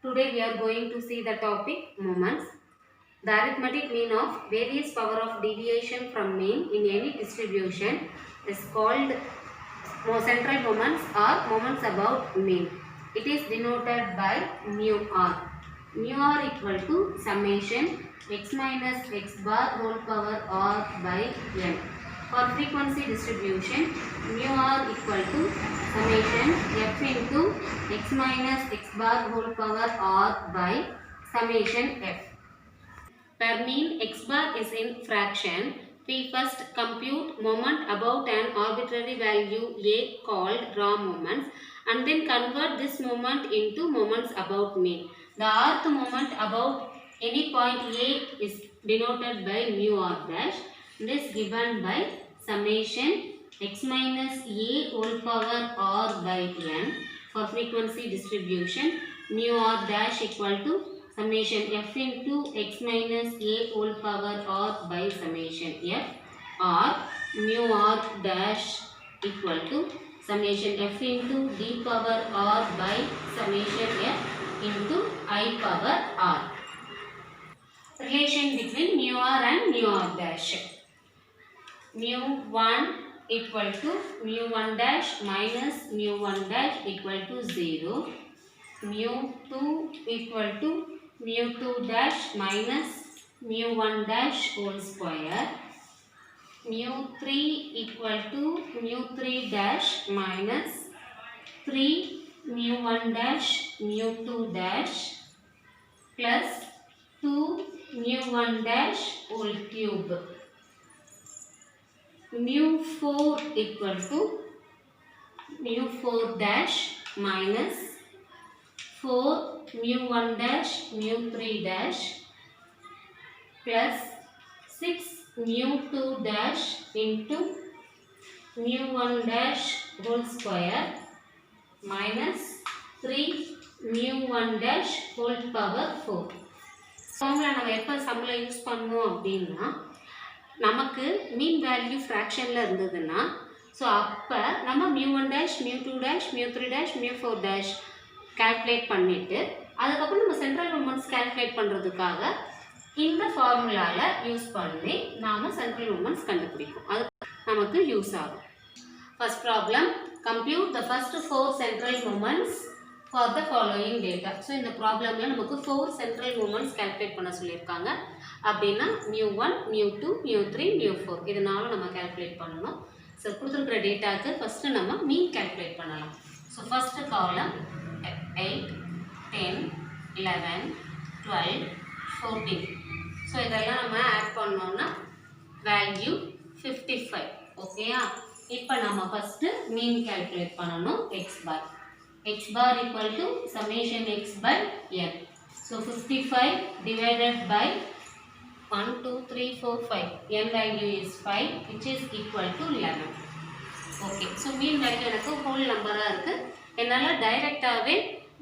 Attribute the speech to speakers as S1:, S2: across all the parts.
S1: Today we are going to see the topic moments. The arithmetic mean of various power of deviation from mean in any distribution is called central moments or moments above mean. It is denoted by mu r. Mu r equal to summation x minus x bar whole power r by n. For frequency distribution, mu r equal to summation f into x minus x bar whole power r by summation f. Per mean x bar is in fraction, we first compute moment about an arbitrary value a called raw moments and then convert this moment into moments about mean. The rth moment about any point a is denoted by mu r dash. This given by summation x minus a whole power r by n. For frequency distribution, mu r dash equal to summation f into x minus a whole power r by summation f, or mu r dash equal to summation f into d power r by summation f into I power r. Relation between mu r and mu r dash. Mu 1 equal to mu 1 dash minus mu 1 dash equal to 0. Mu 2 equal to mu 2 dash minus mu 1 dash whole square. Mu 3 equal to mu 3 dash minus 3 mu 1 dash mu 2 dash plus 2 mu 1 dash whole cube. Mu 4 equal to mu 4 dash minus 4 mu 1 dash mu 3 dash plus 6 mu 2 dash into mu 1 dash whole square minus 3 mu 1 dash whole power 4. Formula நம்ம எப்போ சம்மில் use பண்ணணும் அப்படின்னா, நமக்கு mean value ஃப்ராக்ஷனில் இருந்ததுன்னா, so அப்போ நம்ம mu 1 dash mu 2 dash mu 3 dash mu 4 dash calculate பண்ணிவிட்டு அதுக்கப்புறம் நம்ம சென்ட்ரல் மூமெண்ட்ஸ் கால்குலேட் பண்ணுறதுக்காக இந்த ஃபார்முலாவில் யூஸ் பண்ணி நாம் சென்ட்ரல் மூமெண்ட்ஸ் கண்டுபிடிப்போம். அது நமக்கு யூஸ் ஆகும். First problem, compute the first 4 central moments for the following data. So இந்த ப்ராப்ளமில் நமக்கு 4 சென்ட்ரல் மூமெண்ட்ஸ் கால்குலேட் பண்ண சொல்லியிருக்காங்க. அப்படின்னா mu 1 mu 2 mu 3 mu 4 இதனாலும் நம்ம கால்குலேட் பண்ணணும். ஸோ கொடுத்துருக்குற டேட்டாவுக்கு ஃபஸ்ட்டு நம்ம மீன் கால்குலேட் பண்ணலாம். ஸோ ஃபஸ்ட்டு காலம் 8, 10, 11, 12, 14. ஸோ இதெல்லாம் நம்ம ஆட் பண்ணோம்னா வேல்யூ 55. ஓகேயா? இப்போ நம்ம ஃபஸ்ட்டு மீன் கால்குலேட் பண்ணணும். x bar equal to summation x by n. So 55 divided by 1, 2, 3, 4, 5. n value is 5 which is equal to 11. Okay, so mean value எனக்கு ஹோல் நம்பராக இருக்குது. என்னால் டைரெக்டாகவே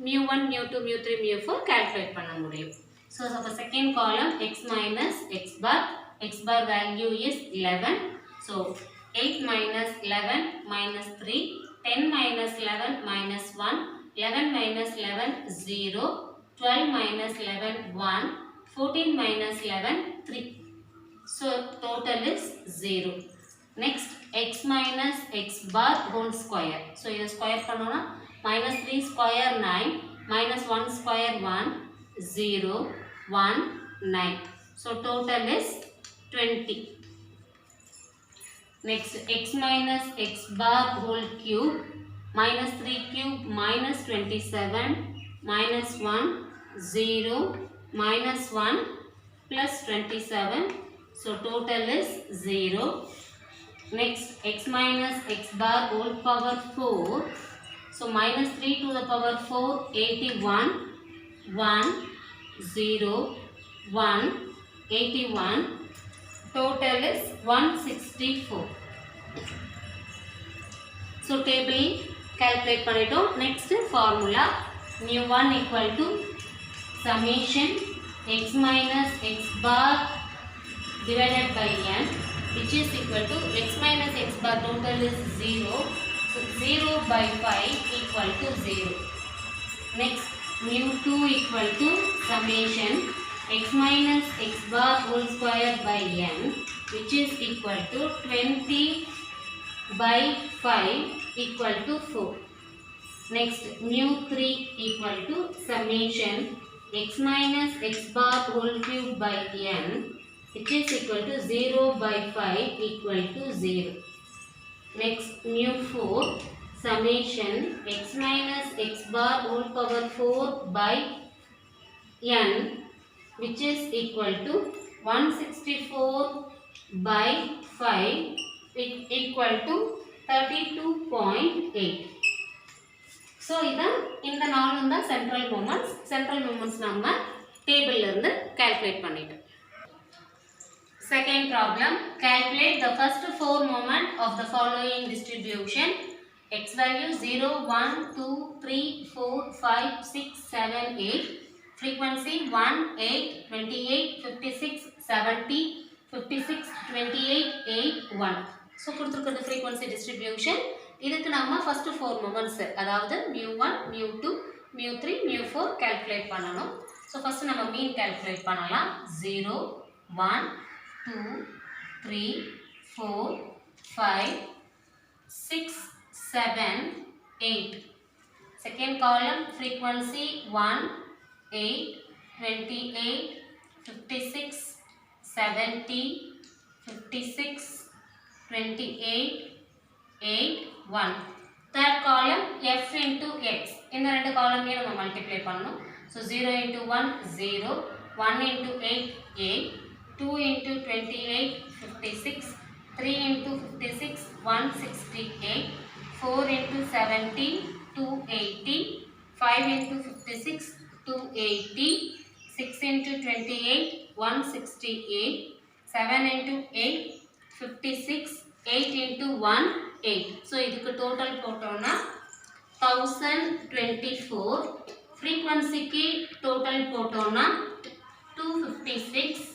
S1: mu 1 mu 2 mu 3 mu 4 calculate பண்ண முடியும். ஸோ அப்போ second column x minus x bar value is 11. So 8 minus 11 minus 3, 10 minus 11 minus 1, 11 minus 11 0, 12 minus 11 1, 14 minus 11 3. So total is 0. Next x minus x bar whole square. So இது square பண்ணோம்னா minus 3 square 9, minus 1 square 1, 0, 1, 9. So total is 20. Next x minus x bar whole cube, minus 3 cube minus 27, minus 1, 0, minus 1 plus 27. So total is 0. Next x minus x bar whole power 4. So minus 3 to the power 4, 81, 1, 0, 1, 81. Total is 164. So table calculate பண்ணிட்டோம். Next formula mu 1 equal to summation x minus x bar divided by n, which is equal to x minus x bar total is 0. So 0 by 5 equal to 0. Next mu2 equal to summation x minus x bar whole square by n, which is equal to 20 by 5 equal to 4. Next, mu3 equal to summation x minus x bar whole cube by n, which is equal to 0 by 5 equal to 0. Next, mu4 summation x minus x bar whole power 4 by n, which is equal to 164 by 5 equal to 32.8. So, இந்த நாலும் தான் central moments நம்ம டேபிள்ல இருந்து calculate பண்ணிட்டோம். Second problem, calculate the first 4 moments of the following distribution. X value 0, 1, 2, 3, 4, 5, 6, 7, 8. Frequency 1, 8, 28, 56, 70, 56, 28, 8, 1. So, கொடுத்திருக்கிறது frequency distribution. இதுக்கு நம்ம first 4 moments, அதாவது mu1, mu2, mu3, mu4 calculate பண்ணணும். So, first நம்ம mean calculate பண்ணலாம். 0, 1, 2, 3, 4, 5, 6, 7, 8. Second column frequency 1, 8, 28, 56, 70, 56, 28, 8, 1. Third column f into x. இந்த ரெண்டு காலமையும் நம்ம மல்டிப்ளை பண்ணணும். So 0 into 1 0, 1 into 8 8, 2 into 28 56, 3 into 56 168, 4 into 70 280, 5 into 56 280, 6 into 28 168, 7 into 8 56, 8 into 1 8. So இதுக்கு total போட்டோம்னா 1024. ஃப்ரீக்வன்சிக்கு டோட்டல் போட்டோம்னா 256.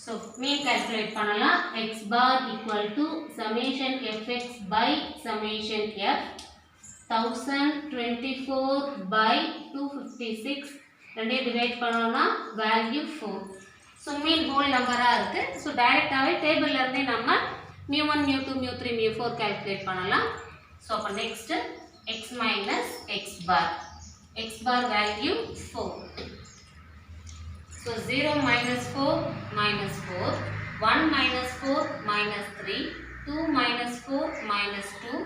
S1: So mean calculate பண்ணலாம். X bar equal to summation fx by summation f. 1024 by 256 ரெண்டே divide பண்ணோம்னா வேல்யூ 4. So mean whole நம்பரா இருக்கு. So டைரக்டாவே டேபிள்ல இருந்தே நம்ம mu1 mu2 mu3 mu4 calculate பண்ணலாம். So அப்ப next x minus x bar. X bar value 4. So 0 minus 4 minus 4, 1 minus 4 minus 3, 2 minus 4 minus 2,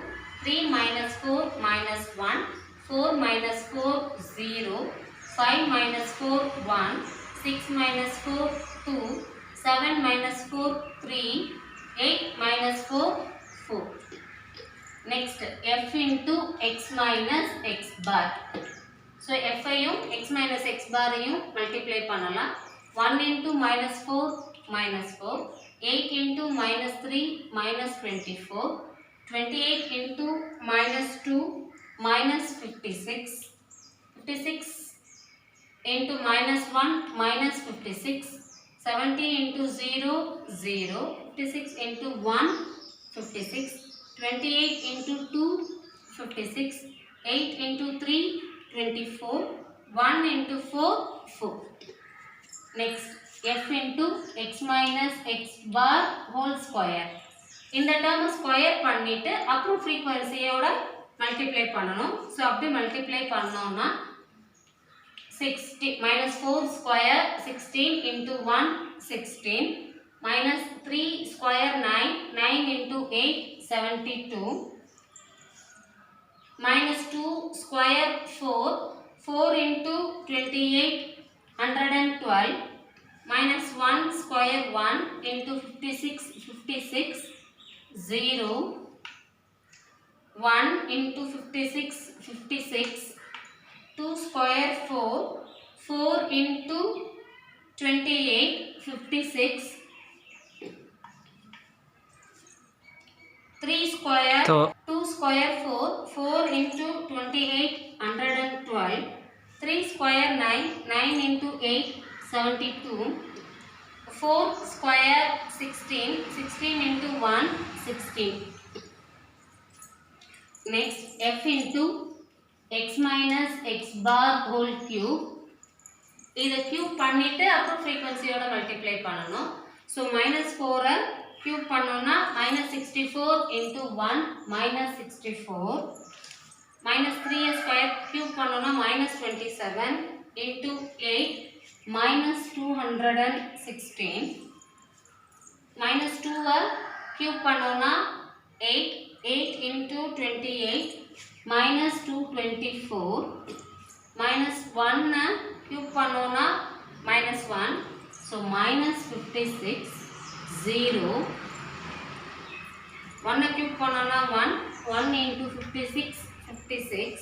S1: 3 minus 4 minus 1, 4 minus 4 0, 5 minus 4 1, 6 minus 4 2, 7 minus 4 3, 8 minus 4 4. Next f into x minus x bar. So f ஐயும் x minus x bar ஐயும் multiply பண்ணலாம். 1 into minus 4 minus 4, 8 into minus 3 minus 24, 28 into minus 2 minus 56, 56 into minus 1 minus 56, 70 into 0 0, 56 into 1 56, 28 into 2 56, 8 into 3 24, 1 into 4 4. Next f into x minus x bar whole square. இந்த term square பண்ணிட்டு அப்புறம் frequency-யோட multiply பண்ணணும். So அப்படி multiply பண்ணோம்னா 60 minus 4 square 16 into 1 16, minus 3 square 9, 9 into 8 72, minus 2 square 4, 4 into 28 112, minus 1 square 1 into 56 56, 0, 1 into 56 56, 2 square 4, 4 into 28 56, 3 square 2 square 4, 4 into 28 112, 3 square 9, 9 into 8 72, 4 square 16, 16 into 1 16. Next f into x minus x bar whole cube. இதை cube பண்ணிட்டு அப்புறம் frequencyயோட multiply பண்ணணும். So minus 4 cube பண்ணோம்னா minus 64 into 1 minus 64. Minus 3 square cube பண்ணோம்னா minus 27 into 8 minus 216. Minus 2 cube பண்ணோம்னா 8 into 28 minus 224. Minus 1 cube பண்ணோம்னா minus 1. So minus 56 0. 1 cube பண்ணோம்னா 1 into 56 56.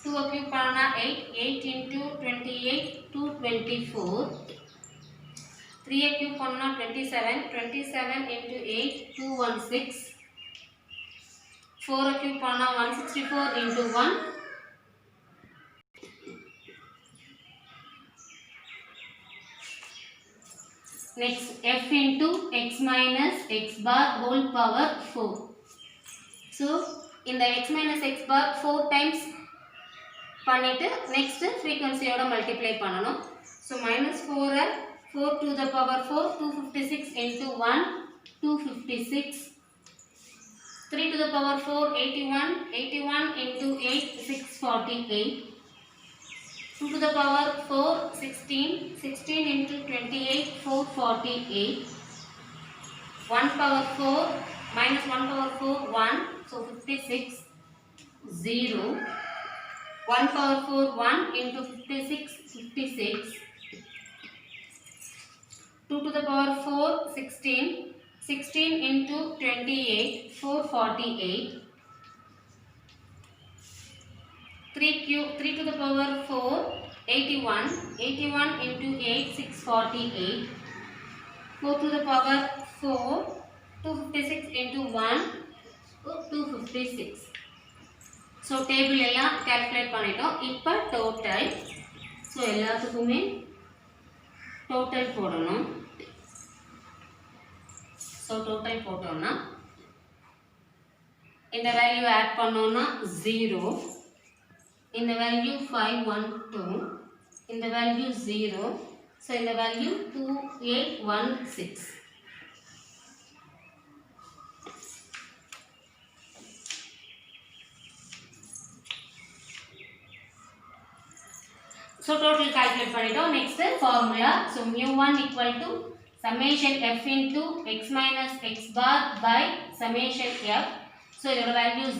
S1: 2 cube பண்ணோம்னா 8 into 28 224. 3 cube பண்ணோம்னா 27 into 8 216. 4 cube பண்ணோம்னா 164 into 1. Next f into x minus x bar whole power 4. So in the x minus x bar 4 times பண்ணிட்டு next frequency ஓட multiply பண்ணனும். So minus 4 4 to the power 4 256 into 1 256. 3 to the power 4 81 into 8 648. 2 to the power 4 16 into 28 448. 1 power 4 minus 1 power 4 1, so 56 0. 1 power 4 1 into 56 56. 2 to the power 4 16 into 28 448. 3 to the power 4 81 into 8 648. 4 to the power 4 256 into 1 256. So table எல்லாம் calculate பண்ணிட்டோம். இப்போ total. So எல்லாத்துக்குமே total போடணும். So total போட்டோம்னா இந்த value add பண்ணோம்னா 0. In the value 512, in the value 0, so in the value 2816. So total calculate பண்ணிட்டோம். Next formula. So mu1 equal to summation f into x minus x bar by summation f. So இதோட value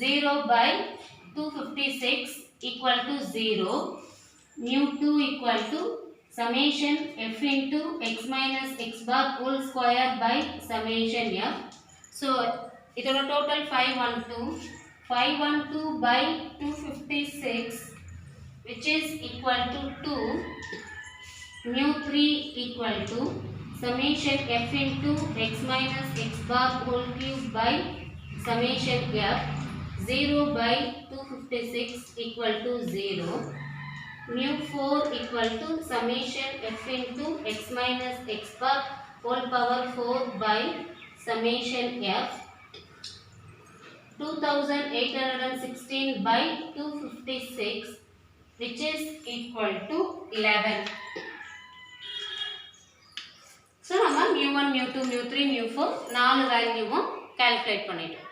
S1: 0 by 256 equal to 0. Mu2 equal to summation f into x minus x bar whole square by summation f. So இதோட total 512 by 256 which is equal to 2. Mu3 equal to summation f into x minus x bar whole cube by summation f. 0 by 256 equal to 0. Mu4 equal to summation f into x minus x bar whole power 4 by summation f. 2816 by 256 which is equal to 11. So நம்ம mu1 mu2 mu3 mu4 நாலு வேல்யூவும் calculate பண்ணிட்டோம்.